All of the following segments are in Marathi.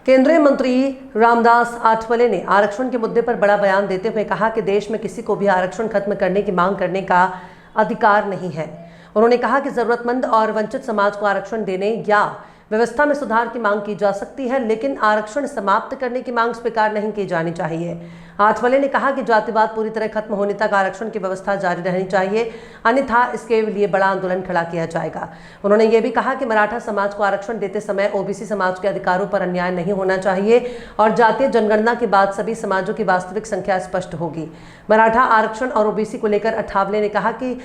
केंद्रीय मंत्री रामदास आठवले ने आरक्षण के मुद्दे पर बड़ा बयान देते हुए कहा कि देश में किसी को भी आरक्षण खत्म करने की मांग करने का अधिकार नहीं है। उन्होंने कहा कि जरूरतमंद और वंचित समाज को आरक्षण देने या व्यवस्था में सुधार की मांग की जा सकती है, लेकिन आरक्षण समाप्त करने की मांग स्वीकार नहीं की जानी चाहिए। आठवले ने कहा कि जातिवाद पूरी तरह खत्म होने तक आरक्षण की व्यवस्था जारी रहनी चाहिए, अन्यथा इसके लिए बड़ा आंदोलन खड़ा किया जाएगा। उन्होंने ये भी कहा कि मराठा समाज को आरक्षण देते समय ओबीसी समाज के अधिकारों पर अन्याय नहीं होना चाहिए और जातीय जनगणना के बाद सभी समाजों की वास्तविक संख्या स्पष्ट होगी। मराठा आरक्षण और ओबीसी को लेकर आठवले ने कहा कि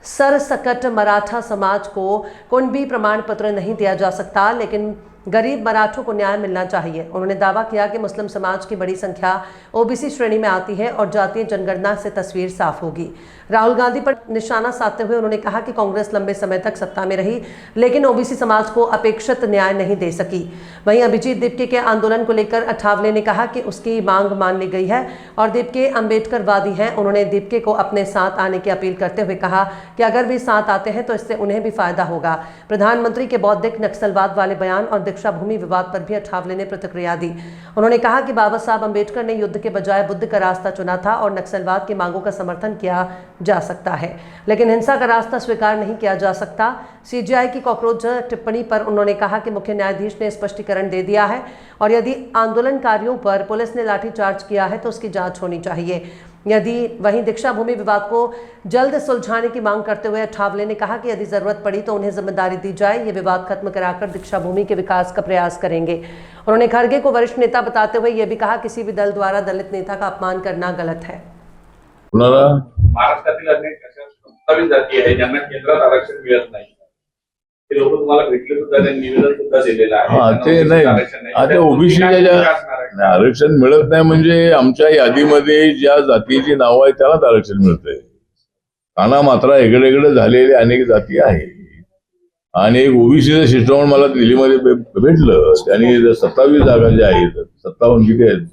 सरसकट मराठा समाज को कुणबी प्रमाण पत्र नहीं दिया जा सकता, लेकिन गरीब मराठों को न्याय मिलना चाहिए। उन्होंने दावा किया कि मुस्लिम समाज की बड़ी संख्या ओबीसी श्रेणी में आती है और जातीय जनगणना से तस्वीर साफ होगी। राहुल गांधी पर निशाना साधते हुए उन्होंने कहा कि कांग्रेस लंबे समय तक सत्ता में रही, लेकिन ओबीसी समाज को अपेक्षित न्याय नहीं दे सकी। वहीं अभिजीत दीपके के आंदोलन को लेकर आठवले ने कहा कि उसकी मांग मान ली गई है और दीपके अम्बेडकरवादी हैं। उन्होंने दीपके को अपने साथ आने की अपील करते हुए कहा कि अगर भी साथ आते हैं तो इससे उन्हें भी फायदा होगा। प्रधानमंत्री के बौद्धिक नक्सलवाद वाले बयान और दीक्षा भूमि विवाद पर भी आठवले ने प्रतिक्रिया दी। उन्होंने कहा कि बाबा साहब अम्बेडकर ने युद्ध के बजाय बुद्ध का रास्ता चुना था और नक्सलवाद की मांगों का समर्थन किया जा सकता है, लेकिन हिंसा का रास्ता स्वीकार नहीं किया जा सकता। सीजेआई की कॉकरोच टिप्पणी पर उन्होंने कहा कि मुख्य न्यायाधीश ने स्पष्टीकरण दे दिया है और यदि आंदोलनकारियों पर पुलिस ने लाठीचार्ज किया है तो उसकी जांच होनी चाहिए। वहीं दीक्षा भूमि विवाद को जल्द सुलझाने की मांग करते हुए आठवले ने कहा कि यदि जरूरत पड़ी तो उन्हें जिम्मेदारी दी जाए। ये विवाद खत्म कराकर दीक्षा भूमि के विकास का प्रयास करेंगे। उन्होंने खड़गे को वरिष्ठ नेता बताते हुए यह भी कहा किसी भी दल द्वारा दलित नेता का अपमान करना गलत है। महाराष्ट्रातील अनेक अशा प्रस्तावित जाती आहे ज्यांना केंद्रात आरक्षण मिळत नाही, ते लोक तुम्हाला भेटले सुद्धा, त्यांनी निवेदन सुद्धा दिलेलं आहे। ते नाही, आता ओबीसीच्या आरक्षण मिळत नाही म्हणजे आमच्या यादीमध्ये ज्या जातीची नाव आहे त्यालाच आरक्षण मिळतंय। काना मात्रा इकडे झालेले अनेक जाती आहेत आणि एक ओबीसीचं शिष्टमंडळ मला दिल्लीमध्ये भेटलं, त्यांनी 27 जागा ज्या आहेत, 57 किती आहेत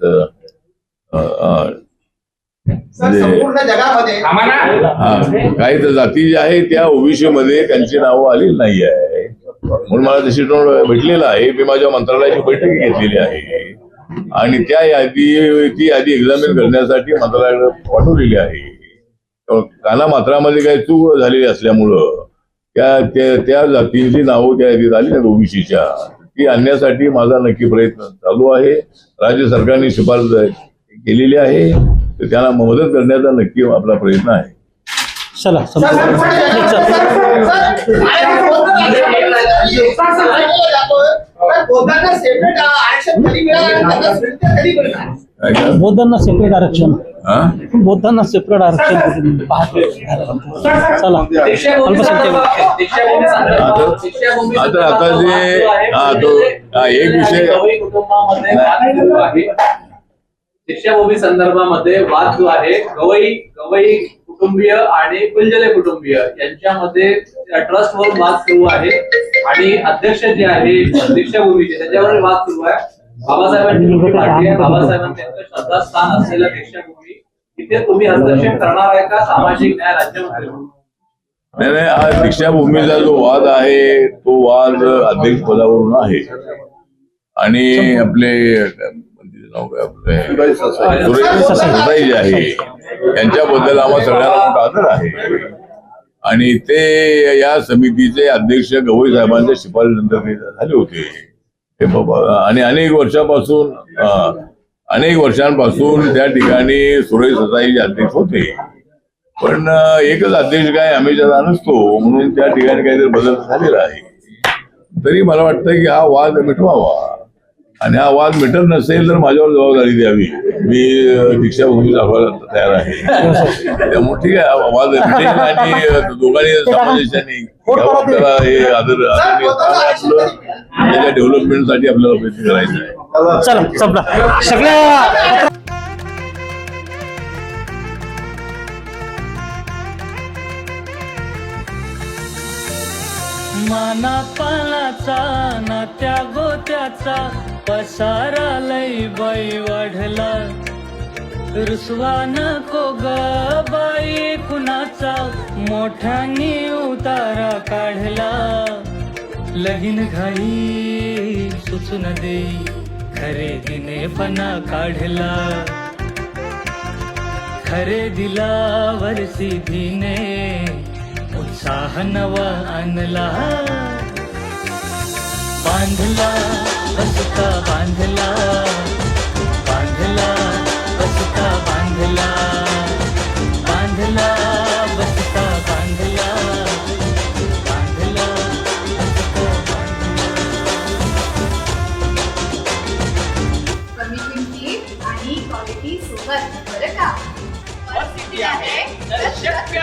संपूर्ण जगामध्ये काही तर जाती ज्या आहेत त्या ओबीसी मध्ये त्यांची नावं आलेली नाही आहे, म्हणून मला तशी भेटलेलं आहे। मी माझ्या मंत्रालयाची बैठक घेतलेली आहे आणि ती यादी एक्झामिन करण्यासाठी मंत्रालयाकडे पाठवलेली आहे। काना मात्रामध्ये काही चूक झालेली असल्यामुळं त्या जातींची नावं त्या यादीत आली नाहीत ओबीसीच्या, ती आणण्यासाठी माझा नक्की प्रयत्न चालू आहे। राज्य सरकारने शिफारस केलेली आहे, तर त्यांना मदत करण्याचा नक्की आपला प्रयत्न आहे। चला बौद्धांना सेपरेट आरक्षण, बौद्धांना सेपरेट आरक्षण। आता जे एक विषय दीक्षाभूमी संदर्भामध्ये वाद जो आहे, गवई कुटुंबीय आणि फुलझले कुटुंबीय यांच्यामध्ये ट्रस्टवर वाद सुरू आहे आणि अध्यक्ष जे आहे दीक्षाभूमीचे त्याच्यावर वाद सुरू आहे। बाबासाहेबांची पार्टी आहे, बाबासाहेबांचं श्रद्धास्थान असलेल्या दीक्षाभूमी तिथे तुम्ही हस्तक्षेप करणार आहे का सामाजिक न्याय राज्यमंत्री म्हणून? नाही, हा दीक्षाभूमीचा जो वाद आहे तो वाद अध्यक्ष पदावरून आहे आणि आपले सुरेश ससाई जे आहे यांच्याबद्दल आम्हाला सगळ्यांना मोठा आदर आहे आणि ते या समितीचे अध्यक्ष गवई साहेबांच्या शिफारशीनंतर झाले होते आणि अनेक वर्षांपासून त्या ठिकाणी सुरेश ससाई अध्यक्ष होते, पण एकच अध्यक्ष काय हमेशा नसतो, म्हणून त्या ठिकाणी काहीतरी बदल झालेला आहे। तरी मला वाटतं की हा वाद मिटवावा आणि हा वाद मिटत नसेल तर माझ्यावर जबाबदारी द्यावी। मी दीक्षाभूमी दाखवायला तयार आहे, त्यामुळे ठीक आहे, वाद मिटेल आणि दोघांनी समाजाने आपल्याला हे आदर आपलं त्याच्या डेव्हलपमेंटसाठी आपल्याला प्रयत्न करायचा आहे। चला संपला सगळ्या माना पानाचा नात्या गोत्याचा पसारा लई बाई वाढला, रुसवा नको ग बाई कुणाचा मोठ्यानी उतारा काढला। लगीन घाई सुचून देई खरेदीने फना काढला, खरेदीला वर्षीधीने उत्साह नवा आणला. बांधला बसता बांधला, बांधला बसता बांधला, बांधला बसता बांधला, बांधला बसता बांधला. कमी किमतीत आणि क्वालिटी सोबत बरं का. आहे तर शक्य